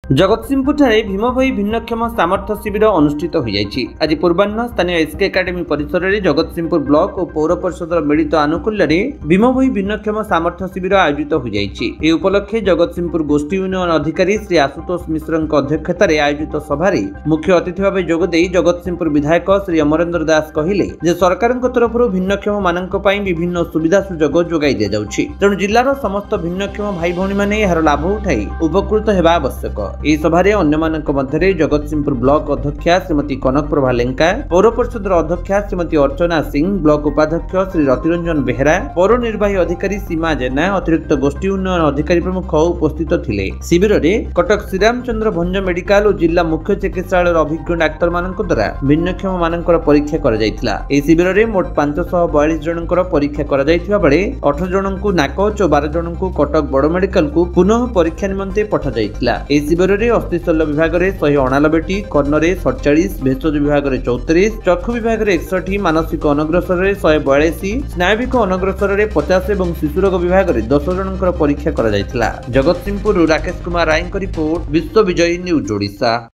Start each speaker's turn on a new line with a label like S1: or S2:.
S1: जगतसिंहपुर भीमभोई भिन्नक्षम सामर्थ्य शिविर अनुष्ठित हो जाइछि। आज पूर्वाह्न स्थानीय एसके एकाडेमी परिसर में जगतसिंहपुर ब्लॉक और पौर परिषद मिलित आनुकूल्य भीमभोई भिन्नक्षम सामर्थ्य शिविर आयोजित हो जाइछि। ए उपलक्षे जगतसिंहपुर गोष्ठी यूनियन अधिकारी श्री आशुतोष मिश्र अध्यक्षता आयोजित सभारे मुख्य अतिथि भाव जोगदे जगतसिंहपुर विधायक श्री अमरेंद्र दास कहले जे सरकार तरफ भिन्नक्षम मानक विभिन्न सुविधा सुजोग जोगाई दि जाउछि। तेणु जिल्लार समस्त भिन्नक्षम भाई भौणी माने एहार लाभ उठाई उपकृत हेबा आवश्यक। ଏହି ସଭାରେ ଅନ୍ୟମାନଙ୍କ ମଧ୍ୟରେ ଜଗତସିଂହପୁର ବ୍ଲକ ଅଧ୍ୟକ୍ଷା ଶ୍ରୀମତୀ କନକ ପ୍ରଭା ଲେଙ୍କା, ପୌର ପରିଷଦର ଅଧ୍ୟକ୍ଷା ଶ୍ରୀମତୀ ଅର୍ଚ୍ଚନା ସିଂ, ବ୍ଲକ ଉପାଧ୍ୟକ୍ଷ ଶ୍ରୀ ରତିରଞ୍ଜନ ବେହେରା, ପୌର ନିର୍ବାହୀ ଅଧିକାରୀ ସୀମା ଜେନା, ଅତିରିକ୍ତ ଗୋଷ୍ଠୀ ଉନ୍ନୟନ ଅଧିକାରୀ ପ୍ରମୁଖ ଉପସ୍ଥିତ ଥିଲେ। ଶିବିରରେ କଟକ ଶ୍ରୀରାମଚନ୍ଦ୍ର ଭଞ୍ଜ ମେଡିକାଲ ଓ ଜିଲ୍ଲା ମୁଖ୍ୟ ଚିକିତ୍ସାଳୟର ଅଭିଜ୍ଞ ଡାକ୍ତରମାନଙ୍କ ଦ୍ୱାରା ଭିନ୍ନକ୍ଷମ ମାନଙ୍କର ପରୀକ୍ଷା କରାଯାଇଥିଲା। ଏହି ଶିବିରରେ ମୋଟ 542 ଜଣଙ୍କର ପରୀକ୍ଷା କରାଯାଇଥିବା ବେଳେ 18 ଜଣଙ୍କୁ ନାକଚ ଓ 12 ଜଣଙ୍କୁ କଟକ ବଡ଼ ମେଡିକାଲକୁ ପୁନଃ ପରୀକ୍ଷା ନିମନ୍ତେ ପଠାଯାଇଥିଲା। ଏହି ଶିବିରରେ अस्थिशल्य विभाग में 198, कर्णरे 47, भेषज विभाग में 34, चक्षु विभाग में 61, मानसिक अनग्रसर 142, स्नायविक अनग्रसर 50 और शिशुरोग विभाग में 10 जनकर परीक्षा करा जायतिला। जगतसिंहपुर राकेश कुमार राय रिपोर्ट, विश्व विजयी न्यूज ओडिशा।